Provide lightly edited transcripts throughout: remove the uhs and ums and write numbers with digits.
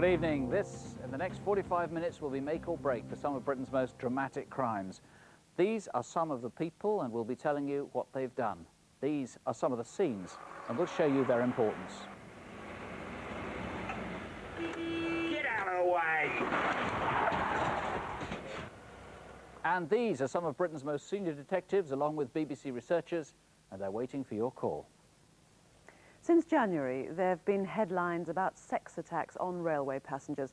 Good evening. This, in the next 45 minutes, will be make or break for some of Britain's most dramatic crimes. These are some of the people, and we'll be telling you what they've done. These are some of the scenes, and we'll show you their importance. Get out of the way! And these are some of Britain's most senior detectives, along with BBC researchers, and they're waiting for your call. Since January, there have been headlines about sex attacks on railway passengers.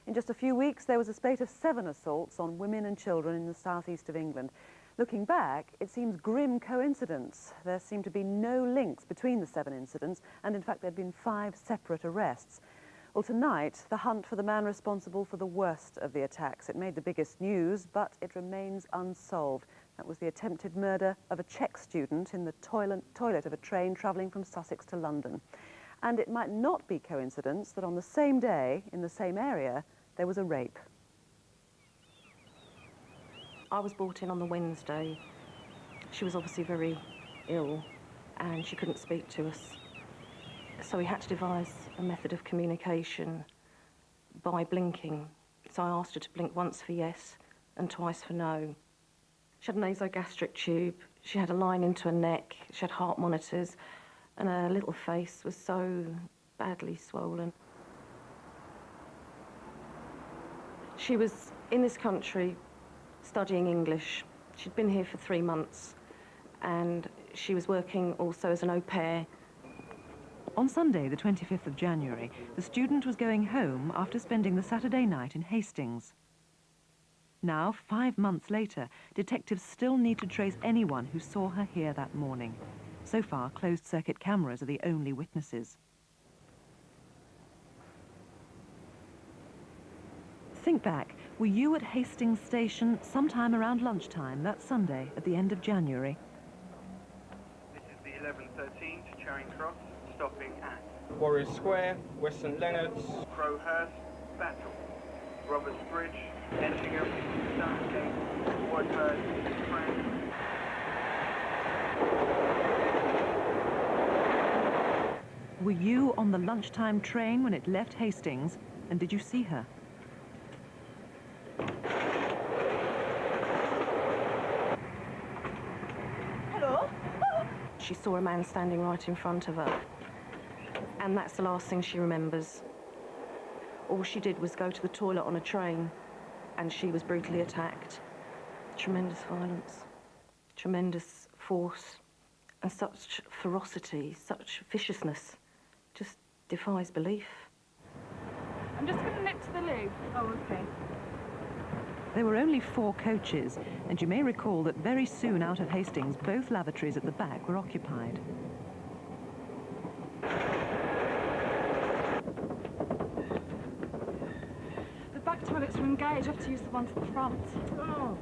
In just a few weeks, there was a spate of 7 assaults on women and children in the southeast of England. Looking back, it seems grim coincidence. There seem to be no links between the 7 incidents, and in fact there have been 5 separate arrests. Well, tonight, the hunt for the man responsible for the worst of the attacks. It made the biggest news, but it remains unsolved. That was the attempted murder of a Czech student in the toilet of a train travelling from Sussex to London. And it might not be coincidence that on the same day, in the same area, there was a rape. I was brought in on the Wednesday. She was obviously very ill and she couldn't speak to us. So we had to devise a method of communication by blinking. So I asked her to blink once for yes and twice for no. She had a nasogastric tube, she had a line into her neck, she had heart monitors, and her little face was so badly swollen. She was in this country studying English. She'd been here for 3 months, and she was working also as an au pair. On Sunday, the 25th of January, the student was going home after spending the Saturday night in Hastings. Now, 5 months later, detectives still need to trace anyone who saw her here that morning. So far, closed-circuit cameras are the only witnesses. Think back. Were you at Hastings Station sometime around lunchtime that Sunday at the end of January? This is the 11:13 to Charing Cross, stopping at Warriors Square, West St Leonard's, Crowhurst, Battle, Roberts Bridge, Etchingham, Stonegate, Whitehurst, Cran. Were you on the lunchtime train when it left Hastings, and did you see her? Hello? She saw a man standing right in front of her, and that's the last thing she remembers. All she did was go to the toilet on a train, and she was brutally attacked. Tremendous violence, tremendous force, and such ferocity, such viciousness, just defies belief. I'm just going to nip to the loo. Oh, okay. There were only 4 coaches, and you may recall that very soon out of Hastings, both lavatories at the back were occupied. The back toilets are engaged. I have to use the one to the front. Oh.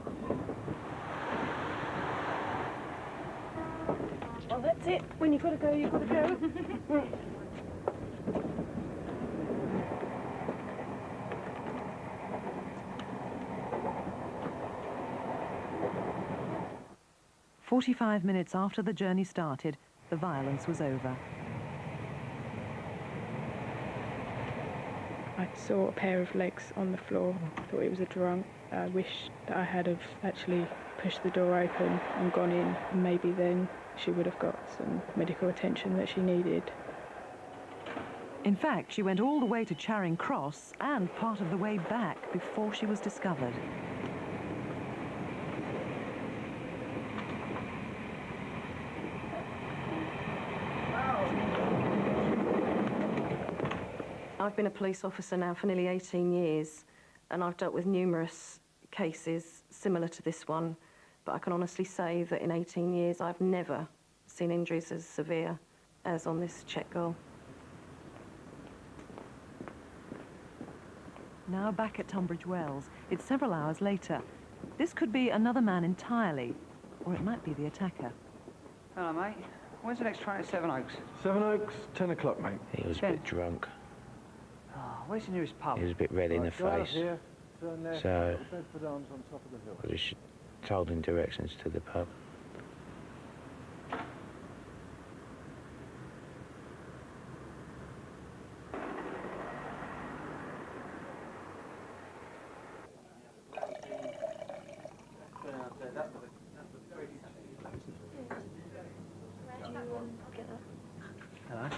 Well, that's it. When you've got to go, you've got to go. 45 minutes after the journey started, the violence was over. I saw a pair of legs on the floor. I thought it was a drunk. I wish that I had have actually pushed the door open and gone in, and maybe then she would have got some medical attention that she needed. In fact, she went all the way to Charing Cross and part of the way back before she was discovered. I've been a police officer now for nearly 18 years, and I've dealt with numerous cases similar to this one, but I can honestly say that in 18 years I've never seen injuries as severe as on this Czech girl. Now back at Tunbridge Wells, it's several hours later. This could be another man entirely, or it might be the attacker. Hello, mate. When's the next train to Sevenoaks? Sevenoaks, 10 o'clock, mate. He was a bit drunk. Oh, where's the nearest pub? He was a bit red in the face. Here, turn left, So Bedford Arms on top of the hill. I just told him directions to the pub. Hello.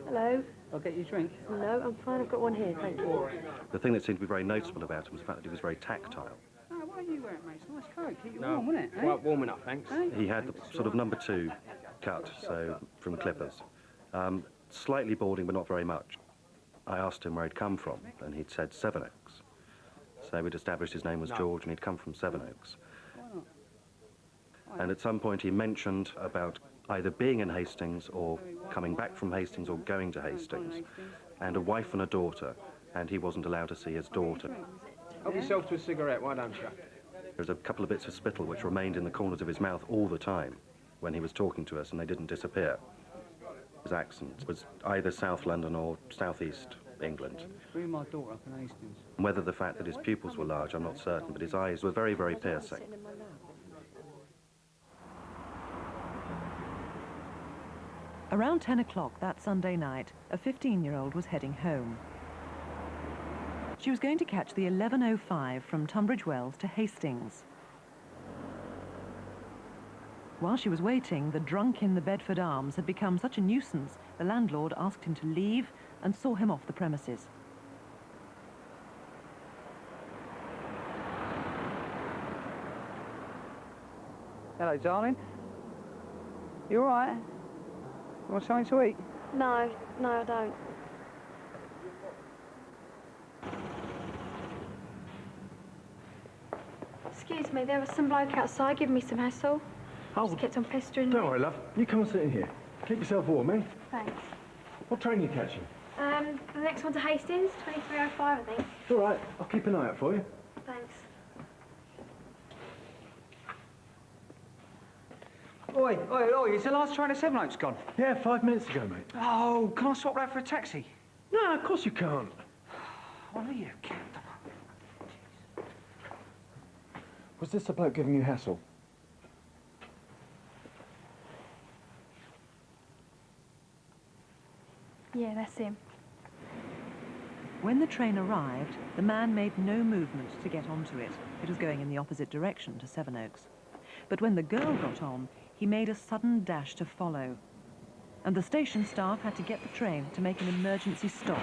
Hello. I'll get you a drink. No, I'm fine. I've got one here, thank you. The thing that seemed to be very noticeable about him was the fact that he was very tactile. Oh, why don't you wear it, mate? It's a nice coat. Keep you warm, wouldn't it? Eh? Quite warm enough, thanks. He had the sort of number 2 cut, so from clippers. Slightly balding, but not very much. I asked him where he'd come from, and he'd said Sevenoaks. So we'd established his name was George, and he'd come from Sevenoaks. And at some point he mentioned about either being in Hastings or coming back from Hastings or going to Hastings, and a wife and a daughter, and he wasn't allowed to see his daughter. Help yourself to a cigarette, why don't you? There was a couple of bits of spittle which remained in the corners of his mouth all the time when he was talking to us, and they didn't disappear. His accent was either South London or Southeast England. Bring my daughter up in Hastings. And whether the fact that his pupils were large, I'm not certain, but his eyes were very, very piercing. Around 10 o'clock that Sunday night, a 15-year-old was heading home. She was going to catch the 11:05 from Tunbridge Wells to Hastings. While she was waiting, the drunk in the Bedford Arms had become such a nuisance, the landlord asked him to leave and saw him off the premises. Hello, darling. You all right? You want something to eat? No, I don't. Excuse me, there was some bloke outside giving me some hassle. Just kept on pestering me. Don't worry, love. You come and sit in here. Keep yourself warm, eh? Thanks. What train are you catching? The next one to Hastings, 23:05, I think. It's all right. I'll keep an eye out for you. Thanks. Oi, is the last train to Sevenoaks gone? Yeah, 5 minutes ago, mate. Oh, can I swap that for a taxi? No, of course you can't. What are you, kid? Was this the bloke giving you hassle? Yeah, that's him. When the train arrived, the man made no movement to get onto it. It was going in the opposite direction to Sevenoaks. But when the girl got on, he made a sudden dash to follow. And the station staff had to get the train to make an emergency stop.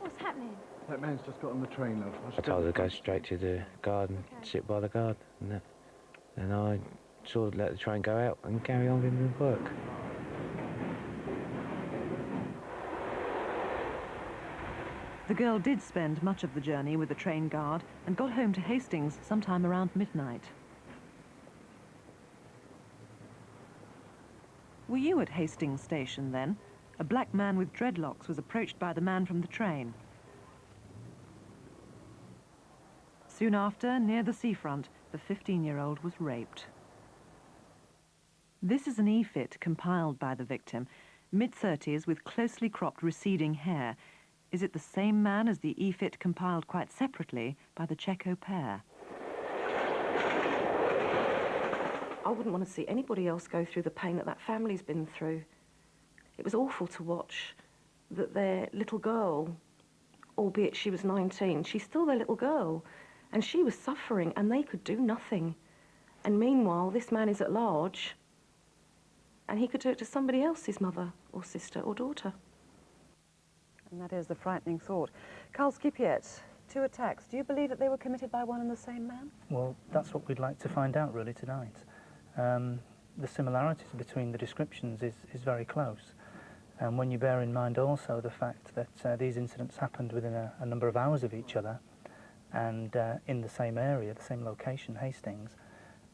What's happening? That man's just got on the train, love. I told her to go straight to the garden, sit by the garden, and I sort of let the train go out and carry on with my work. The girl did spend much of the journey with the train guard and got home to Hastings sometime around midnight. Were you at Hastings station then? A black man with dreadlocks was approached by the man from the train. Soon after, near the seafront, the 15-year-old was raped. This is an e-fit compiled by the victim, mid-30s with closely cropped receding hair. Is it the same man as the e-fit compiled quite separately by the Czech au pair? I wouldn't want to see anybody else go through the pain that family's been through. It was awful to watch that their little girl, albeit she was 19, she's still their little girl, and she was suffering and they could do nothing. And meanwhile, this man is at large and he could do it to somebody else's mother or sister or daughter. And that is the frightening thought. Karl Skipiet, 2 attacks. Do you believe that they were committed by one and the same man? Well, that's what we'd like to find out really tonight. The similarities between the descriptions is very close. And when you bear in mind also the fact that these incidents happened within a number of hours of each other and in the same area, the same location, Hastings,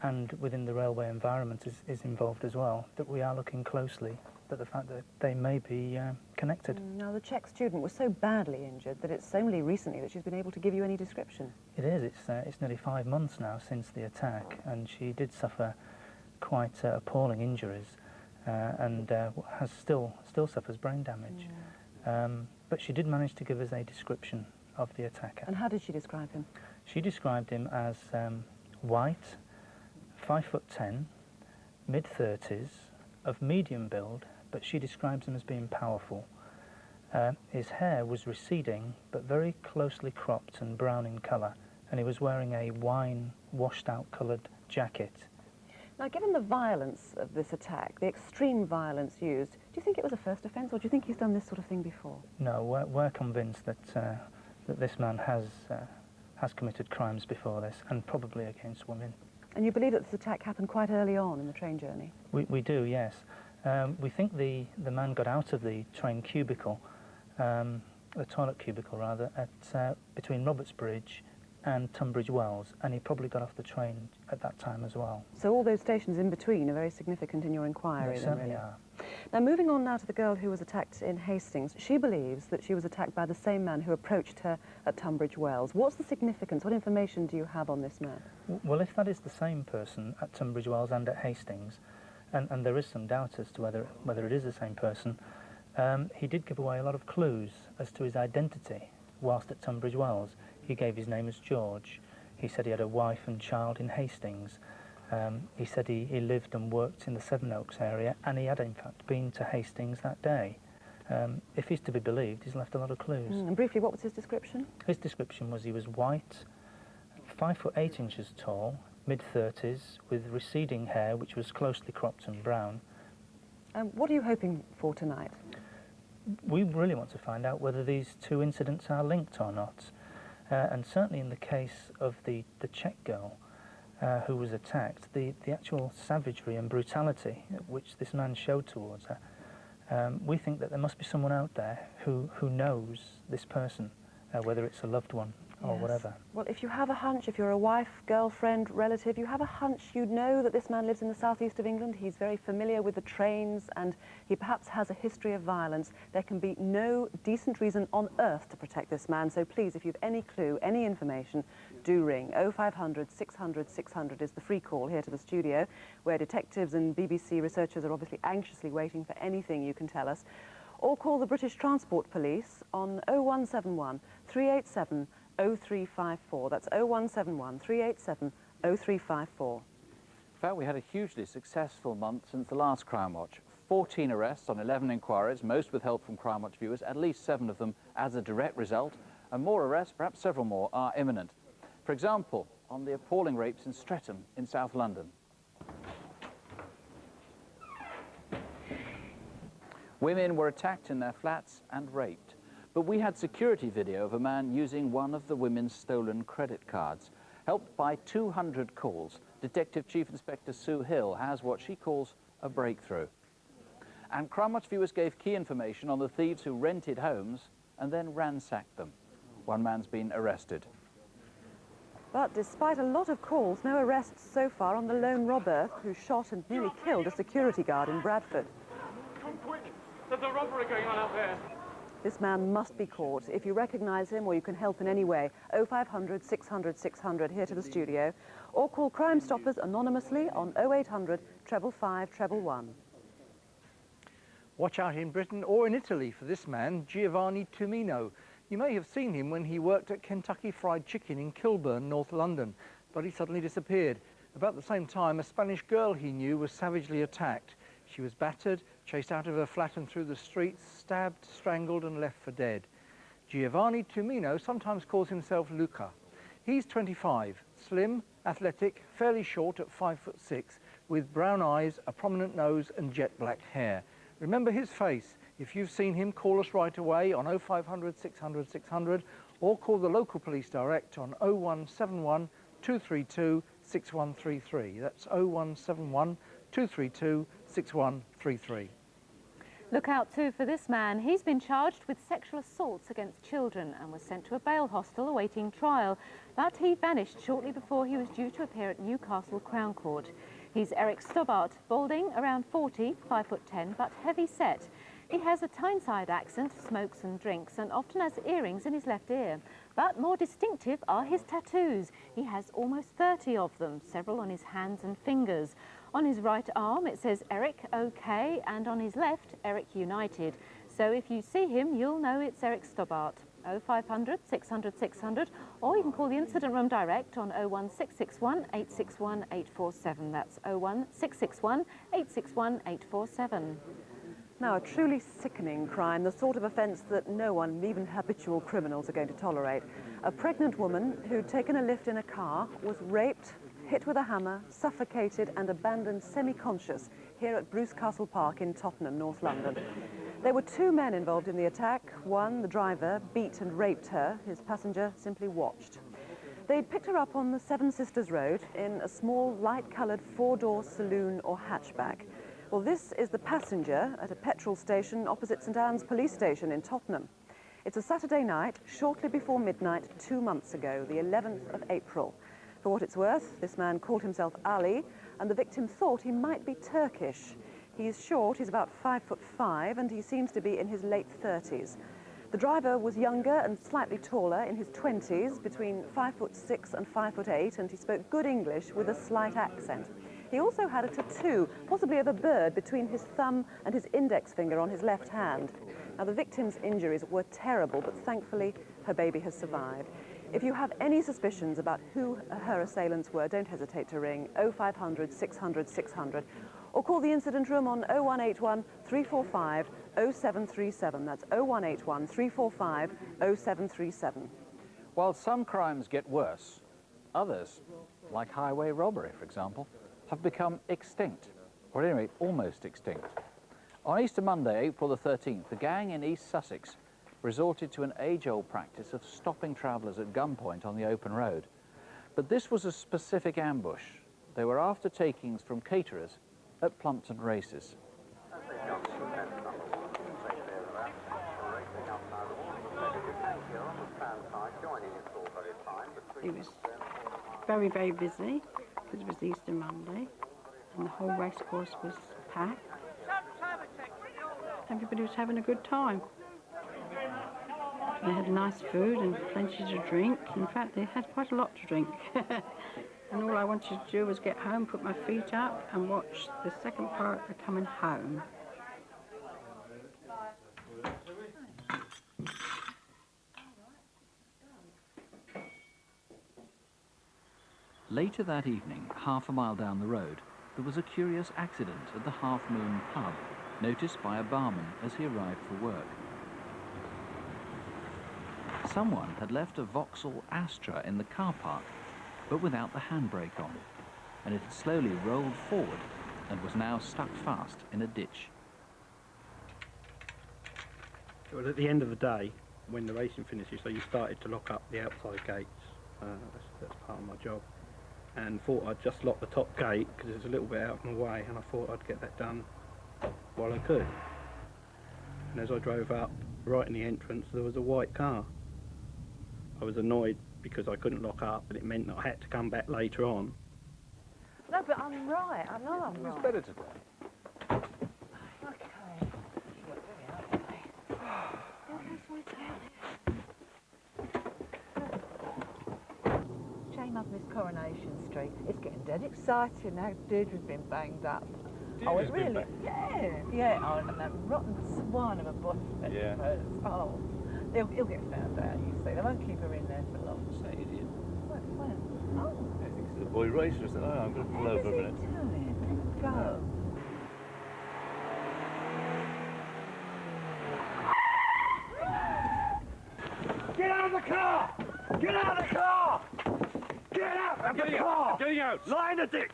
and within the railway environment is involved as well, that we are looking closely at the fact that they may be connected. Now, the Czech student was so badly injured that it's only recently that she's been able to give you any description. It is. It's nearly 5 months now since the attack, and she did suffer quite appalling injuries and has still suffers brain damage. But she did manage to give us a description of the attacker. And how did she describe him? She described him as white, 5'10", mid-30s, of medium build, but she describes him as being powerful. His hair was receding, but very closely cropped and brown in colour, and he was wearing a wine, washed-out coloured jacket. Now, given the violence of this attack, the extreme violence used, do you think it was a first offence, or do you think he's done this sort of thing before? No, we're convinced that that this man has committed crimes before this, and probably against women. And you believe that this attack happened quite early on in the train journey? We do, yes. We think the man got out of the train cubicle, the toilet cubicle rather, at between Robertsbridge and Tunbridge Wells, and he probably got off the train at that time as well. So all those stations in between are very significant in your inquiry, They then, certainly really? are. Now, moving on now to the girl who was attacked in Hastings, she believes that she was attacked by the same man who approached her at Tunbridge Wells. What's the significance? What information do you have on this man? Well, if that is the same person at Tunbridge Wells and at Hastings, and there is some doubt as to whether it is the same person, he did give away a lot of clues as to his identity whilst at Tunbridge Wells. He gave his name as George. He said he had a wife and child in Hastings. He said he lived and worked in the Sevenoaks area, and he had in fact been to Hastings that day. If he's to be believed, he's left a lot of clues. And briefly, what was his description? His description was he was white, 5'8" tall, mid-30s, with receding hair which was closely cropped and brown. What are you hoping for tonight? We really want to find out whether these two incidents are linked or not. And certainly in the case of the Czech girl who was attacked, the actual savagery and brutality which this man showed towards her, we think that there must be someone out there who knows this person, whether it's a loved one or whatever. Well, if you have a hunch, if you're a wife, girlfriend, relative, you have a hunch, you know that this man lives in the southeast of England, he's very familiar with the trains, and he perhaps has a history of violence, there can be no decent reason on earth to protect this man. So please, if you've any clue, any information, do ring. 0500 600 600 is the free call here to the studio, where detectives and BBC researchers are obviously anxiously waiting for anything you can tell us. Or call the British Transport Police on 0171 387 0354. That's 0171 387 0354. In fact, we had a hugely successful month since the last Crimewatch. 14 arrests on 11 inquiries, most with help from Crimewatch viewers, at least 7 of them as a direct result, and more arrests, perhaps several more, are imminent. For example, on the appalling rapes in Streatham in South London. Women were attacked in their flats and raped. But we had security video of a man using one of the women's stolen credit cards. Helped by 200 calls, Detective Chief Inspector Sue Hill has what she calls a breakthrough. And Crimewatch viewers gave key information on the thieves who rented homes and then ransacked them. One man's been arrested. But despite a lot of calls, no arrests so far on the lone robber who shot and nearly killed a security guard in Bradford. Come quick! There's a robbery going on out there. This man must be caught. If you recognise him or you can help in any way, 0500 600 600 here to the studio, or call Crime Stoppers anonymously on 0800 555 111. Watch out in Britain or in Italy for this man, Giovanni Tumino. You may have seen him when he worked at Kentucky Fried Chicken in Kilburn, North London, but he suddenly disappeared. About the same time, a Spanish girl he knew was savagely attacked. She was battered, chased out of her flat and through the streets, stabbed, strangled and left for dead. Giovanni Tumino sometimes calls himself Luca. He's 25, slim, athletic, fairly short at 5'6", with brown eyes, a prominent nose and jet black hair. Remember his face. If you've seen him, call us right away on 0500 600 600 or call the local police direct on 0171 232 6133. That's 0171 232 6133. Look out too for this man. He's been charged with sexual assaults against children and was sent to a bail hostel awaiting trial. But he vanished shortly before he was due to appear at Newcastle Crown Court. He's Eric Stobbart, balding, around 40, 5'10", but heavy set. He has a Tyneside accent, smokes and drinks, and often has earrings in his left ear. But more distinctive are his tattoos. He has almost 30 of them, several on his hands and fingers. On his right arm it says Eric OK, and on his left Eric United. So if you see him, you'll know it's Eric Stobbart. 0500 600 600, or you can call the incident room direct on 01661 861 847. That's 01661 861 847. Now, a truly sickening crime, the sort of offence that no one, even habitual criminals, are going to tolerate. A pregnant woman who'd taken a lift in a car was raped, hit with a hammer, suffocated and abandoned semi-conscious here at Bruce Castle Park in Tottenham, North London. There were 2 men involved in the attack. One, the driver, beat and raped her. His passenger simply watched. They'd picked her up on the Seven Sisters Road in a small, light-coloured 4-door saloon or hatchback. Well, this is the passenger at a petrol station opposite St Anne's Police Station in Tottenham. It's a Saturday night, shortly before midnight, 2 months ago, the 11th of April. For what it's worth, this man called himself Ali, and the victim thought he might be Turkish. He's short, he's about 5'5", and he seems to be in his late 30s. The driver was younger and slightly taller, in his 20s, between 5'6" and 5'8", and he spoke good English with a slight accent. He also had a tattoo, possibly of a bird, between his thumb and his index finger on his left hand. Now, the victim's injuries were terrible, but thankfully her baby has survived. If you have any suspicions about who her assailants were, don't hesitate to ring 0500 600 600 or call the incident room on 0181 345 0737. That's 0181 345 0737. While some crimes get worse, others, like highway robbery, for example, have become extinct, or at any rate, almost extinct. On Easter Monday, April the 13th, the gang in East Sussex resorted to an age-old practice of stopping travellers at gunpoint on the open road. But this was a specific ambush. They were after takings from caterers at Plumpton races. It was very, very busy because it was Easter Monday and the whole racecourse was packed. Everybody was having a good time. They had nice food and plenty to drink. In fact, they had quite a lot to drink. And all I wanted to do was get home, put my feet up and watch the second part of Coming Home. Later that evening, half a mile down the road, there was a curious accident at the Half Moon pub, noticed by a barman as he arrived for work. Someone had left a Vauxhall Astra in the car park, but without the handbrake on, and it had slowly rolled forward and was now stuck fast in a ditch. Well, at the end of the day, when the racing finishes, so you started to lock up the outside gates. That's part of my job. And thought I'd just lock the top gate because it's a little bit out of my way, and I thought I'd get that done while I could. And as I drove up, right in the entrance, there was a white car. I was annoyed because I couldn't lock up, and it meant that I had to come back later on. No, but I'm right. I know I'm right. It's better today. Shame I've missed Coronation Street. It's getting dead exciting now. Deirdre's been banged up. Deirdre's been banged? Yeah. Oh, and that rotten swine of a boyfriend. Yeah. Oh, he'll get found out, you see. They won't keep her in there for long. Say idiot. Well, oh. I think it's the boy racer, isn't it? Oh, I'm going to pull over a minute. Go. Get out of the car! Get out of the car! Get out of the car! I'm getting out! Lie in the ditch!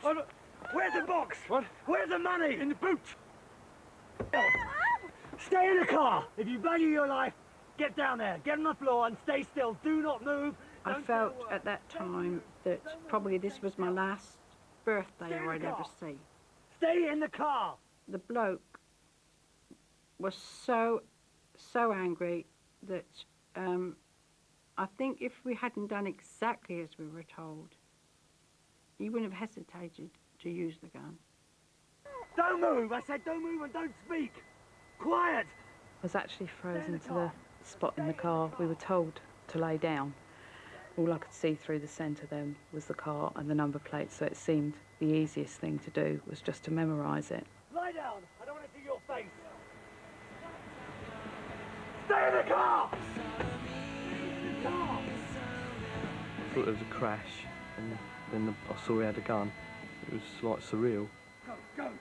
Where's the box? What? Where's the money? In the boot! Stay in the car! If you value your life, get down there, get on the floor and stay still. Do not move. I felt at that time that probably this was my last birthday I'd ever see. Stay in the car! The bloke was so angry that I think if we hadn't done exactly as we were told, he wouldn't have hesitated to use the gun. Don't move! I said don't move and don't speak! Quiet! I was actually frozen to the spot in the car. We were told to lay down. All I could see through the centre then was the car and the number plate, so it seemed the easiest thing to do was just to memorise it. Lie down! I don't want to see your face! Stay in the car! I thought there was a crash, and then I saw he had a gun. It was like surreal. Go, go!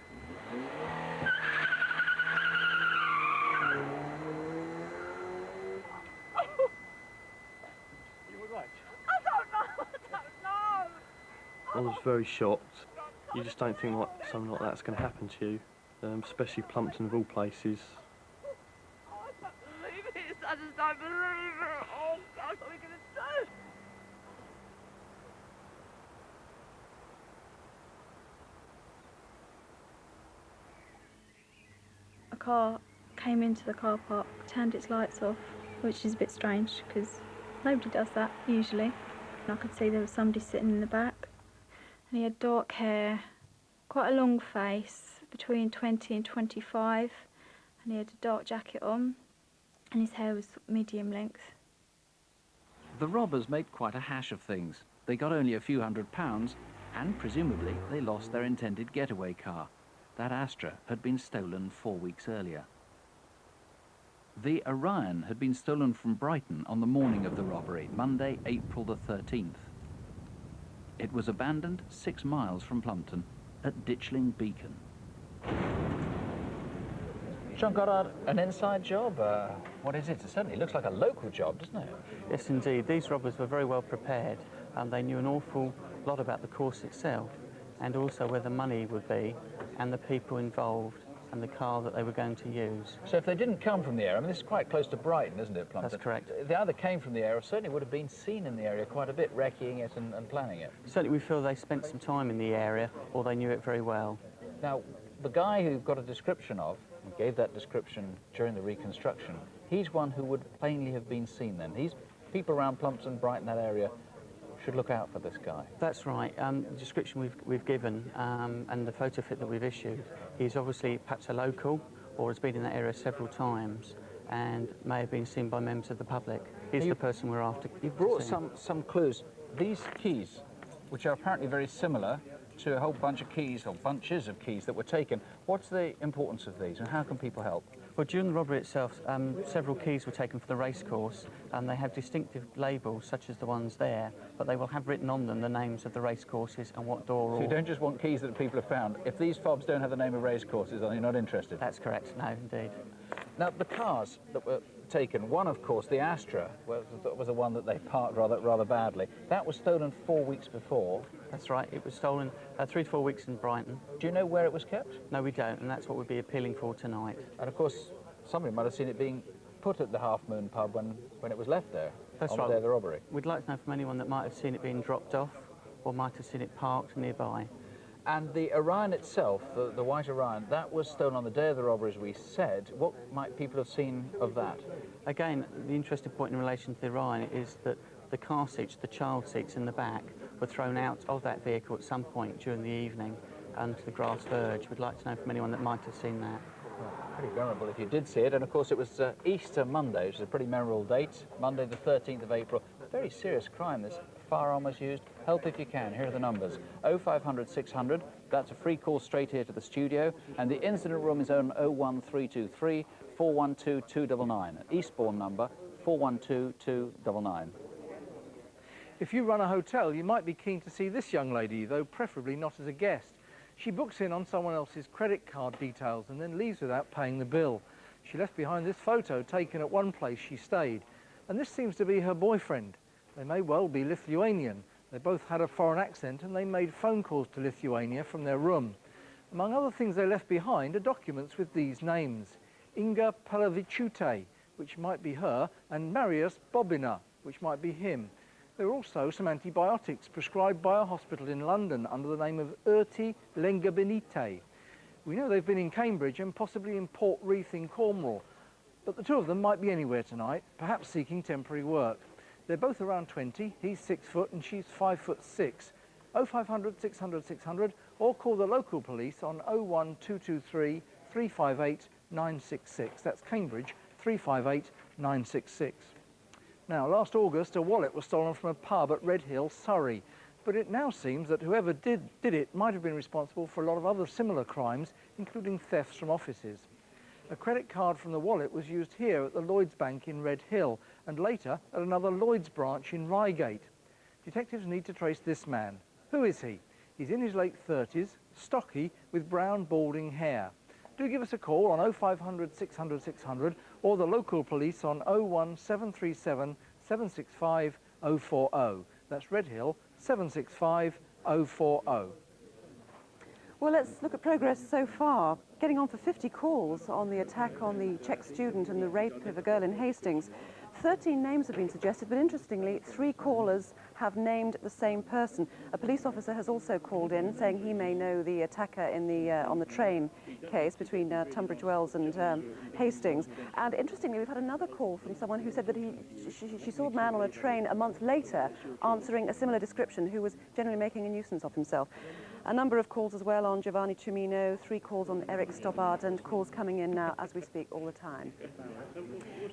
I was very shocked. You just don't think like something like that's going to happen to you, especially Plumpton of all places. I just don't believe it. Oh, God, what are we going to do? A car came into the car park, turned its lights off, which is a bit strange because nobody does that usually. And I could see there was somebody sitting in the back, and he had dark hair, quite a long face, between 20 and 25, and he had a dark jacket on, and his hair was medium length. The robbers made quite a hash of things. They got only a few £100, and presumably they lost their intended getaway car. That Astra had been stolen 4 weeks earlier. The Orion had been stolen from Brighton on the morning of the robbery, Monday, April the 13th. It was abandoned 6 miles from Plumpton at Ditchling Beacon. John Goddard, an inside job? What is it? It certainly looks like a local job, doesn't it? Yes, indeed. These robbers were very well prepared. They knew an awful lot about the course itself and also where the money would be and the people involved and the car that they were going to use. So if they didn't come from the area, I mean, this is quite close to Brighton, isn't it, Plumpton? That's correct. If they either came from the area or certainly would have been seen in the area quite a bit, wrecking it and planning it. Certainly we feel they spent some time in the area or they knew it very well. Now, the guy who got a description of, and gave that description during the reconstruction, he's one who would plainly have been seen then. People around Plumpton, Brighton, that area, should look out for this guy. That's right. The description we've given and the photo fit that we've issued, he's obviously perhaps a local or has been in that area several times and may have been seen by members of the public. He's the person we're after. You brought some clues. These keys, which are apparently very similar to a whole bunch of keys or bunches of keys that were taken, what's the importance of these and how can people help? Well, during the robbery itself, several keys were taken for the racecourse, and they have distinctive labels, such as the ones there, but they will have written on them the names of the racecourses and what door. So you don't just want keys that people have found. If these fobs don't have the name of racecourses, are you not interested? That's correct, no, indeed. Now, the cars that were taken, one, of course, the Astra, was the one that they parked rather badly. That was stolen 4 weeks before. That's right, it was stolen 3 to 4 weeks in Brighton. Do you know where it was kept? No, we don't, and that's what we'll be appealing for tonight. And of course, somebody might have seen it being put at the Half Moon pub when it was left there. That's on right. the day of the robbery. We'd like to know from anyone that might have seen it being dropped off or might have seen it parked nearby. And the Orion itself, the white Orion, that was stolen on the day of the robbery, as we said. What might people have seen of that? Again, the interesting point in relation to the Orion is that the car seats, the child seats in the back, were thrown out of that vehicle at some point during the evening onto the grass verge. We'd like to know from anyone that might have seen that. Well, pretty memorable if you did see it. And of course it was Easter Monday, which is a pretty memorable date. Monday the 13th of April. Very serious crime. This firearm was used. Help if you can. Here are the numbers. 0500 600. That's a free call straight here to the studio. And the incident room is on 01323 412 299. Eastbourne number 412 299. If you run a hotel, you might be keen to see this young lady, though preferably not as a guest. She books in on someone else's credit card details and then leaves without paying the bill. She left behind this photo taken at one place she stayed, and this seems to be her boyfriend. They may well be Lithuanian. They both had a foreign accent and they made phone calls to Lithuania from their room. Among other things they left behind are documents with these names: Inga Palavichute, which might be her, and Marius Bobina, which might be him. There are also some antibiotics prescribed by a hospital in London under the name of Urti Lengabenite. We know they've been in Cambridge and possibly in Port Reith in Cornwall, but the two of them might be anywhere tonight, perhaps seeking temporary work. They're both around 20, he's 6 foot and she's 5'6". 0500 600 600 or call the local police on 01223 358 966. That's Cambridge, 358 966. Now, last August, a wallet was stolen from a pub at Red Hill, Surrey, but it now seems that whoever did it might have been responsible for a lot of other similar crimes, including thefts from offices. A credit card from the wallet was used here at the Lloyds Bank in Red Hill, and later at another Lloyds branch in Reigate. Detectives need to trace this man. Who is he? He's in his late 30s, stocky, with brown balding hair. Do give us a call on 0500 600 600 or the local police on 01737 765 040. That's Red Hill 765 040. Well, let's look at progress so far. Getting on for 50 calls on the attack on the Czech student and the rape of a girl in Hastings. 13 names have been suggested, but interestingly, 3 callers have named the same person. A police officer has also called in, saying he may know the attacker in the on the train case between Tunbridge Wells and Hastings. And interestingly, we've had another call from someone who said that she saw a man on a train a month later answering a similar description, who was generally making a nuisance of himself. A number of calls as well on Giovanni Tumino, 3 calls on Eric Stobbart, and calls coming in now as we speak all the time.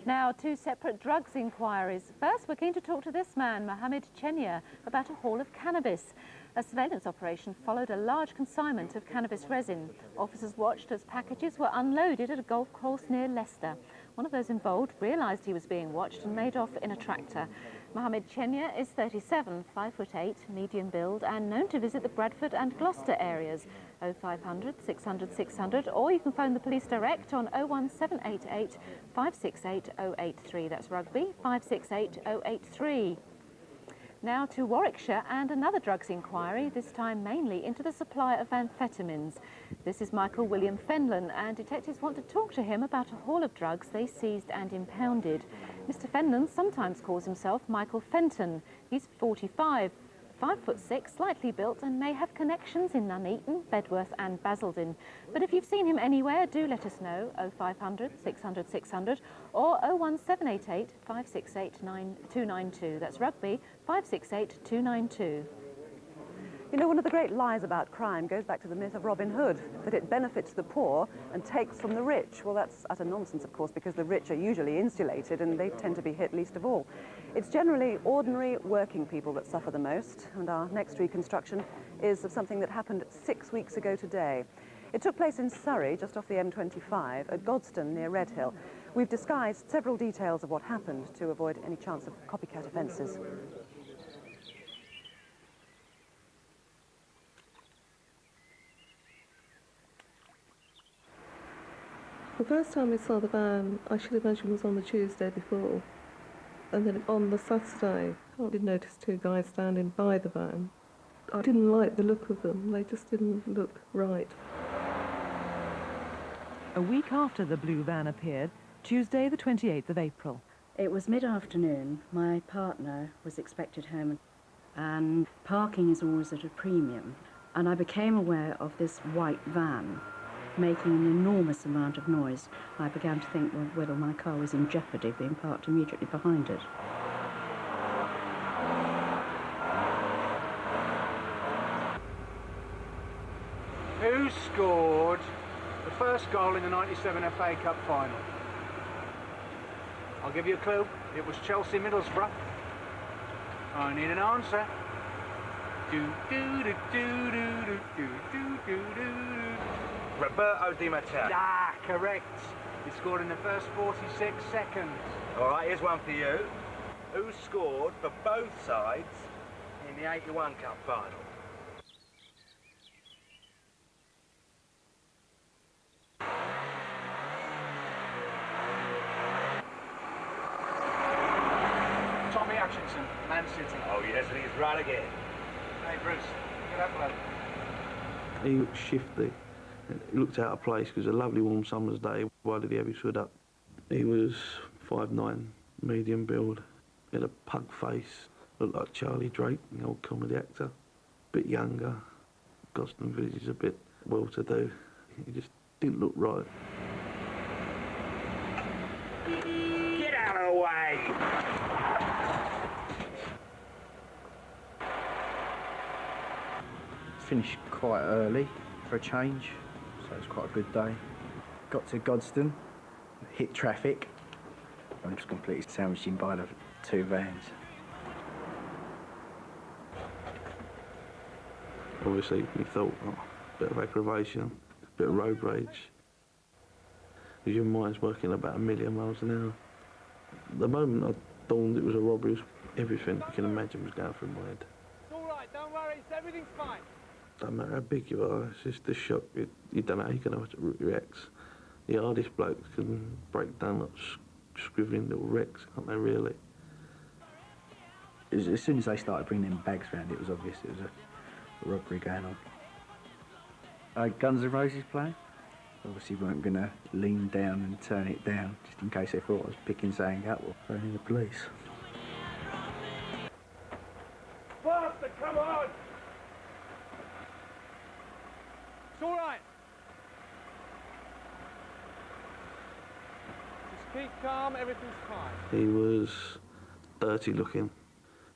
Now, 2 separate drugs inquiries. First, we're keen to talk to this man, Mohammed Chenya, about a haul of cannabis. A surveillance operation followed a large consignment of cannabis resin. Officers watched as packages were unloaded at a golf course near Leicester. One of those involved realised he was being watched and made off in a tractor. Mohammed Chenya is 37, 5'8", medium build, and known to visit the Bradford and Gloucester areas. 0500 600 600, or you can phone the police direct on 01788 568 083. That's Rugby, 568 083. Now to Warwickshire and another drugs inquiry, this time mainly into the supply of amphetamines. This is Michael William Fenlon, and detectives want to talk to him about a haul of drugs they seized and impounded. Mr. Fenlon sometimes calls himself Michael Fenton. He's 45, 5'6", slightly built, and may have connections in Nuneaton, Bedworth and Basildon. But if you've seen him anywhere, do let us know, 0500 600 600 or 01788 568 292. That's Rugby, 568 292. You know, one of the great lies about crime goes back to the myth of Robin Hood, that it benefits the poor and takes from the rich. Well, that's utter nonsense, of course, because the rich are usually insulated and they tend to be hit least of all. It's generally ordinary working people that suffer the most, and our next reconstruction is of something that happened 6 weeks ago today. It took place in Surrey, just off the M25, at Godstone near Redhill. We've disguised several details of what happened to avoid any chance of copycat offences. The first time I saw the van, I should imagine was on the Tuesday before. And then on the Saturday, I did notice 2 guys standing by the van. I didn't like the look of them. They just didn't look right. A week after the blue van appeared, Tuesday the 28th of April. It was mid-afternoon. My partner was expected home, and parking is always at a premium. And I became aware of this white van making an enormous amount of noise. I began to think whether my car was in jeopardy being parked immediately behind it. Who scored the first goal in the 97 FA Cup final? I'll give you a clue. It was Chelsea Middlesbrough. I need an answer. Roberto Di Matteo. Ah, correct. He scored in the first 46 seconds. All right, here's one for you. Who scored for both sides in the 81 Cup final? Tommy Hutchinson, Man City. Oh, yes, and he's right again. Hey, Bruce, get up, bloke. He looked shifty. He looked out of place because it was a lovely warm summer's day. Why did he have his hood up? He was 5'9", medium build. He had a pug face, looked like Charlie Drake, the old comedy actor. Bit younger. Godstone Village is a bit well-to-do. He just didn't look right. Get out of the way! Finished quite early for a change, so it was quite a good day. Got to Godstone, hit traffic, and was completely sandwiched in by the 2 vans. Obviously, we thought, oh, a bit of aggravation, a bit of road rage. Because your mind's working about 1,000,000 miles an hour. The moment I dawned it was a robbery, everything you can imagine was going through my head. It's all right, don't worry, everything's fine. Don't matter how big you are, it's just the shock. You don't know how you're going to react. The hardest blokes can break down like scribbling little wrecks, can't they really? As soon as they started bringing them bags around, it was obvious it was robbery going on. Guns N' Roses playing. Obviously weren't going to lean down and turn it down, just in case they thought I was picking something up or phoning the police. Faster, come on! It's all right. Just keep calm, everything's fine. He was dirty looking.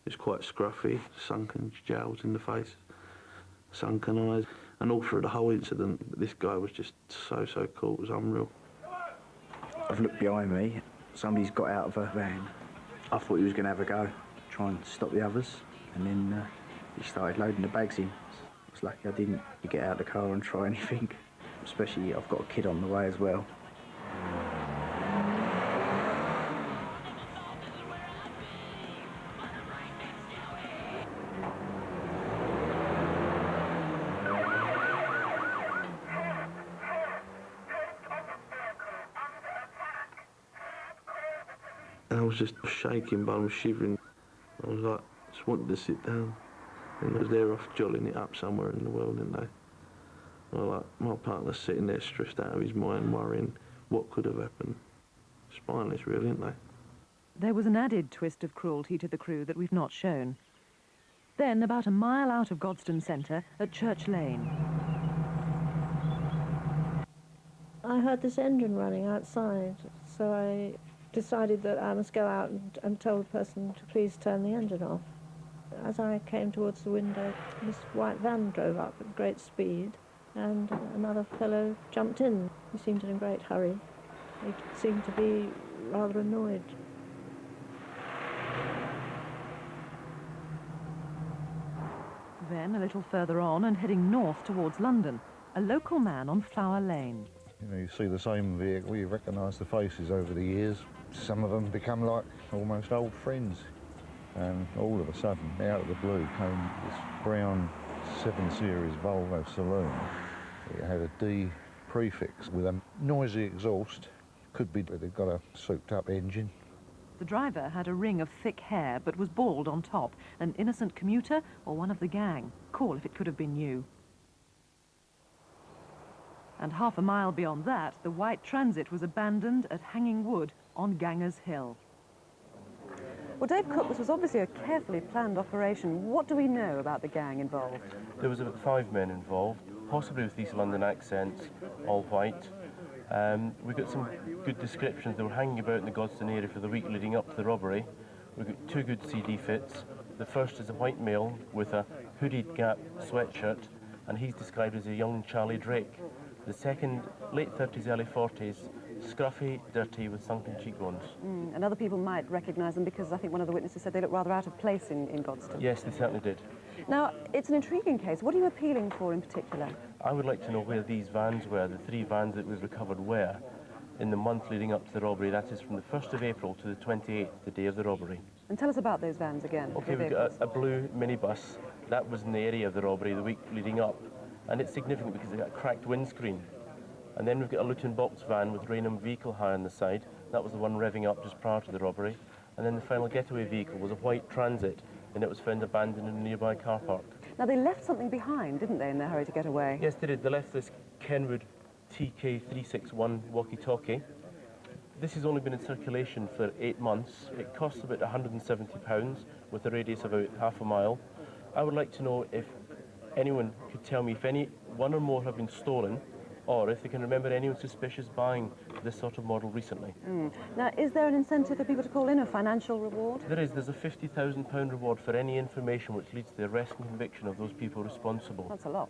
He was quite scruffy, sunken jowls in the face, sunken eyes. And all through the whole incident, this guy was just so cool. It was unreal. I've looked behind me. Somebody's got out of a van. I thought he was going to have a go, try and stop the others. And then he started loading the bags in. I was lucky I didn't get out of the car and try anything. Especially, I've got a kid on the way as well. And I was just shaking, but I was shivering. I was like, just wanted to sit down. And I was there off jollying it up somewhere in the world, didn't they? Well, like, my partner's sitting there stressed out of his mind, worrying what could have happened. Spineless, really, isn't they? There was an added twist of cruelty to the crew that we've not shown. Then, about a mile out of Godstone Centre, at Church Lane. I heard this engine running outside, so I decided that I must go out and tell the person to please turn the engine off. As I came towards the window, this white van drove up at great speed, and another fellow jumped in. He seemed in a great hurry. He seemed to be rather annoyed. Then, a little further on and heading north towards London, a local man on Flower Lane. You know, you see the same vehicle, you recognise the faces over the years. Some of them become like almost old friends. And all of a sudden, out of the blue, came this brown 7 Series Volvo saloon. It had a D prefix with a noisy exhaust. Could be that they've got a souped-up engine. The driver had a ring of thick hair but was bald on top, an innocent commuter or one of the gang. Call if it could have been you. And half a mile beyond that, the white Transit was abandoned at Hanging Wood on Gangers Hill. Well, Dave Cook, this was obviously a carefully planned operation. What do we know about the gang involved? There was about 5 men involved, possibly with East London accents, all white. We got some good descriptions. They were hanging about in the Godstone area for the week leading up to the robbery. We got 2 good CD fits. The first is a white male with a hooded Gap sweatshirt, and he's described as a young Charlie Drake. The second, late 30s, early 40s, scruffy, dirty, with sunken cheekbones. And other people might recognise them because I think one of the witnesses said they look rather out of place in Godstone. Yes, they certainly did. Now, it's an intriguing case. What are you appealing for in particular? I would like to know where these vans were, the 3 vans that we've recovered were, in the month leading up to the robbery. That is from the 1st of April to the 28th, the day of the robbery. And tell us about those vans again. Okay, we've got a blue minibus. That was in the area of the robbery the week leading up. And it's significant because it's got a cracked windscreen. And then we've got a Luton box van with Raynham vehicle hire on the side. That was the one revving up just prior to the robbery. And then the final getaway vehicle was a white Transit, and it was found abandoned in a nearby car park. Now, they left something behind, didn't they, in their hurry to get away? Yes, they did. They left this Kenwood TK361 walkie-talkie. This has only been in circulation for 8 months. It costs about £170 with a radius of about half a mile. I would like to know if anyone could tell me if any one or more have been stolen, or if they can remember anyone suspicious buying this sort of model recently. Now, is there an incentive for people to call in, a financial reward? There is. There's a £50,000 reward for any information which leads to the arrest and conviction of those people responsible. That's a lot.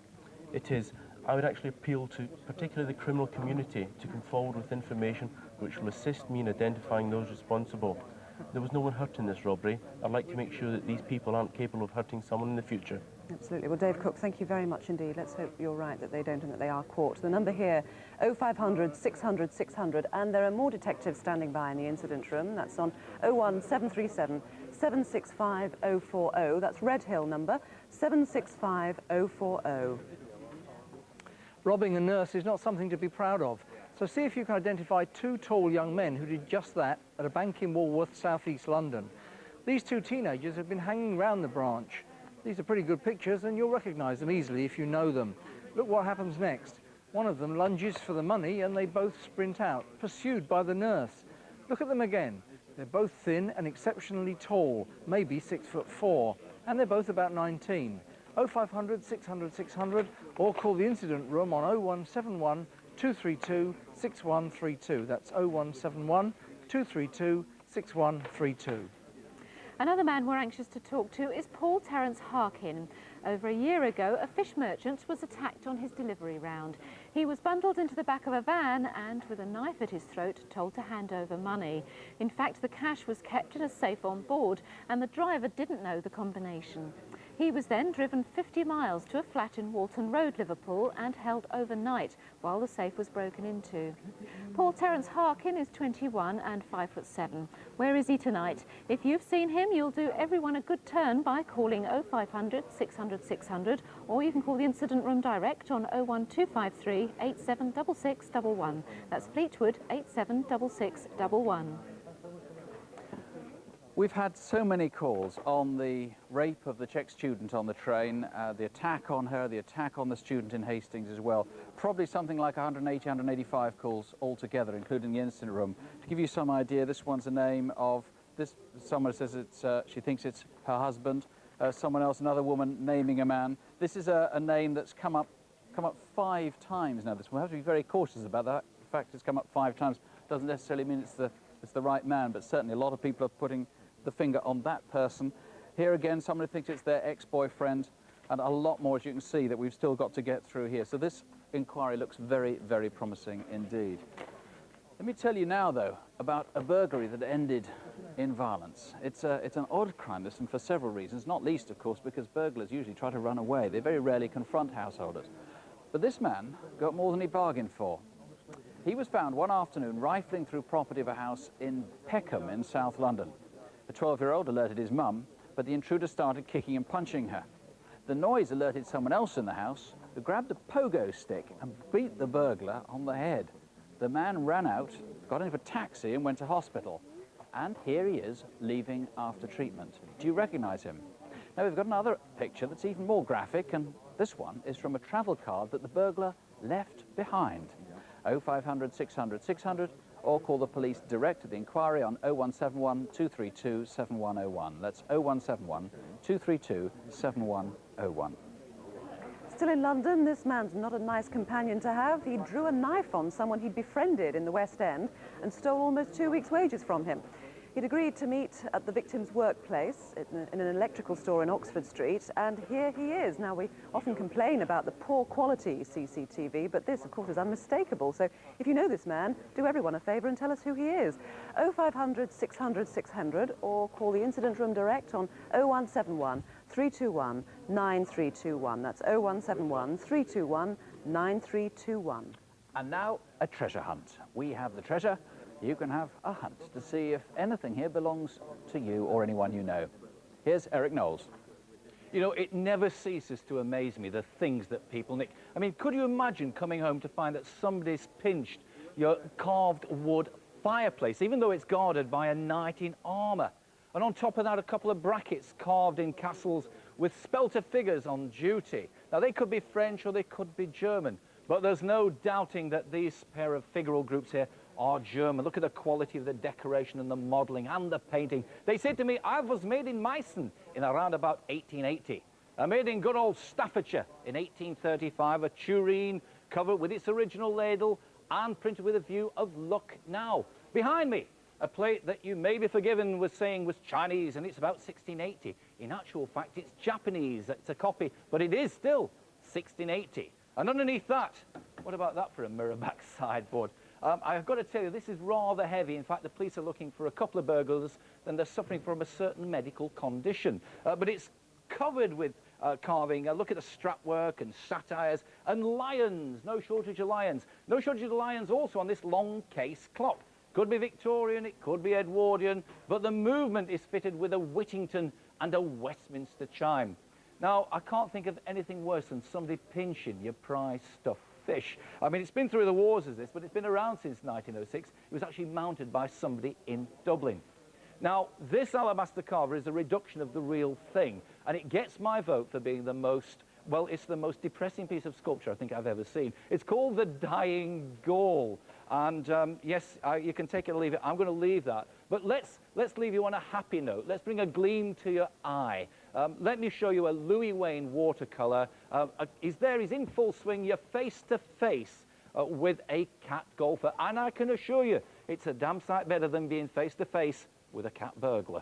It is. I would actually appeal to particularly the criminal community to come forward with information which will assist me in identifying those responsible. There was no one hurt in this robbery. I'd like to make sure that these people aren't capable of hurting someone in the future. Absolutely. Well, Dave Cook, thank you very much indeed. Let's hope you're right, that they don't and that they are caught. The number here, 0500 600 600, and there are more detectives standing by in the incident room. That's on 01737 765 040. That's Red Hill number, 765 040. Robbing a nurse is not something to be proud of. So see if you can identify 2 tall young men who did just that at a bank in Walworth, south-east London. These 2 teenagers have been hanging around the branch. These are pretty good pictures, and you'll recognise them easily if you know them. Look what happens next. One of them lunges for the money, and they both sprint out, pursued by the nurse. Look at them again. They're both thin and exceptionally tall, maybe 6'4", and they're both about 19. 0500 600 600, or call the incident room on 0171 232 6132. That's 0171 232 6132. Another man we're anxious to talk to is Paul Terence Harkin. Over a year ago, a fish merchant was attacked on his delivery round. He was bundled into the back of a van and, with a knife at his throat, told to hand over money. In fact, the cash was kept in a safe on board, and the driver didn't know the combination. He was then driven 50 miles to a flat in Walton Road, Liverpool, and held overnight while the safe was broken into. Paul Terence Harkin is 21 and 5'7". Where is he tonight? If you've seen him, you'll do everyone a good turn by calling 0500 600 600, or you can call the incident room direct on 01253 876611. That's Fleetwood 876611. We've had so many calls on the rape of the Czech student on the train, the attack on her, the attack on the student in Hastings as well. Probably something like 180, 185 calls altogether, including the incident room. To give you some idea, this one's a name of this. Someone says it's she thinks it's her husband. Someone else, another woman, naming a man. This is a name that's come up 5 times now. We have to be very cautious about that. The fact it's come up 5 times doesn't necessarily mean it's the right man, but certainly a lot of people are putting the finger on that person. Here again, somebody thinks it's their ex-boyfriend, and a lot more, as you can see, that we've still got to get through here. So this inquiry looks very, very promising indeed. Let me tell you now, though, about a burglary that ended in violence. It's an odd crime, this, and for several reasons, not least, of course, because burglars usually try to run away. They very rarely confront householders. But this man got more than he bargained for. He was found one afternoon rifling through property of a house in Peckham in South London. The 12-year-old alerted his mum, but the intruder started kicking and punching her. The noise alerted someone else in the house, who grabbed a pogo stick and beat the burglar on the head. The man ran out, got into a taxi and went to hospital. And here he is, leaving after treatment. Do you recognise him? Now, we've got another picture that's even more graphic, and this one is from a travel card that the burglar left behind. 0500 600 600, or call the police direct at the inquiry on 0171 232 7101. That's 0171 232 7101. Still in London, this man's not a nice companion to have. He drew a knife on someone he'd befriended in the West End and stole almost 2 weeks' wages from him. He'd agreed to meet at the victim's workplace in an electrical store in Oxford Street, and here he is. Now, we often complain about the poor quality CCTV, but this, of course, is unmistakable. So if you know this man, do everyone a favour and tell us who he is. 0500 600 600, or call the incident room direct on 0171 321 9321. That's 0171 321 9321. And now, a treasure hunt. We have the treasure. You can have a hunt to see if anything here belongs to you or anyone you know. Here's Eric Knowles. You know, it never ceases to amaze me, the things that people nick. I mean, could you imagine coming home to find that somebody's pinched your carved wood fireplace, even though it's guarded by a knight in armour? And on top of that, a couple of brackets carved in castles with spelter figures on duty. Now, they could be French or they could be German, but there's no doubting that these pair of figural groups here are German. Look at the quality of the decoration and the modelling and the painting. They said to me, I was made in Meissen in around about 1880. I made in good old Staffordshire in 1835, a tureen covered with its original ladle and printed with a view of luck now. Behind me, a plate that you may be forgiven was saying was Chinese, and it's about 1680. In actual fact, it's Japanese. It's a copy, but it is still 1680. And underneath that, what about that for a mirror-back sideboard? I've got to tell you, this is rather heavy. In fact, the police are looking for a couple of burglars, and they're suffering from a certain medical condition. But it's covered with carving. Look at the strapwork and satires and lions. No shortage of lions. No shortage of lions also on this long case clock. Could be Victorian, it could be Edwardian, but the movement is fitted with a Whittington and a Westminster chime. Now, I can't think of anything worse than somebody pinching your prize stuffed fish. I mean, it's been through the wars as this, but it's been around since 1906. It was actually mounted by somebody in Dublin. Now, this alabaster carver is a reduction of the real thing, and it gets my vote for being the most, well, it's the most depressing piece of sculpture I think I've ever seen. It's called the Dying Gaul, and yes, you can take it or leave it. I'm going to leave that, but let's leave you on a happy note. Let's bring a gleam to your eye. Let me show you a Louis Wain watercolour. He's there, he's in full swing. You're face to face with a cat golfer, and I can assure you, it's a damn sight better than being face to face with a cat burglar.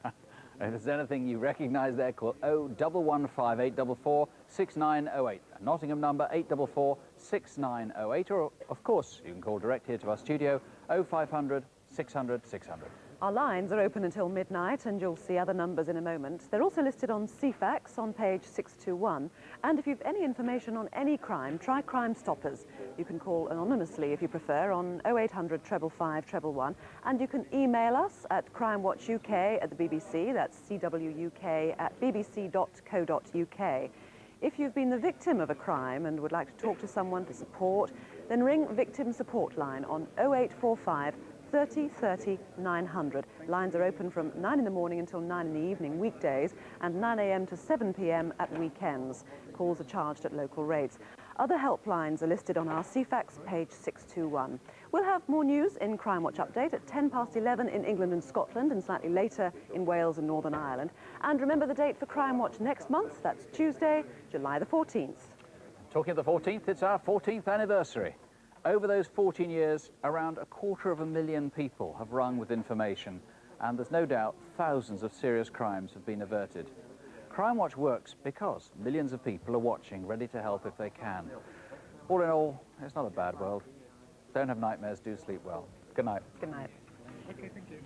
If there's anything you recognise there, call 0115 844 6908. A Nottingham number 844 6908, or of course you can call direct here to our studio 0500 600 600. Our lines are open until midnight, and you'll see other numbers in a moment. They're also listed on CFAX on page 621. And if you've any information on any crime, try Crime Stoppers. You can call anonymously if you prefer on 0800 555 111. And you can email us at crimewatchuk at the BBC, that's cwuk@bbc.co.uk. If you've been the victim of a crime and would like to talk to someone to support, then ring Victim Support Line on 0845 30 30 900. Lines are open from 9 in the morning until 9 in the evening weekdays and 9 a.m. to 7 p.m. at weekends. Calls are charged at local rates. Other helplines are listed on our CFAX page 621. We'll have more news in Crime Watch Update at 11:10 in England and Scotland, and slightly later in Wales and Northern Ireland. And remember the date for Crime Watch next month, that's Tuesday, July the 14th. Talking of the 14th, it's our 14th anniversary. Over those 14 years, around 250,000 people have rung with information, and there's no doubt thousands of serious crimes have been averted. Crime Watch works because millions of people are watching, ready to help if they can. All in all, it's not a bad world. Don't have nightmares, do sleep well. Good night. Good night. Okay, thank you.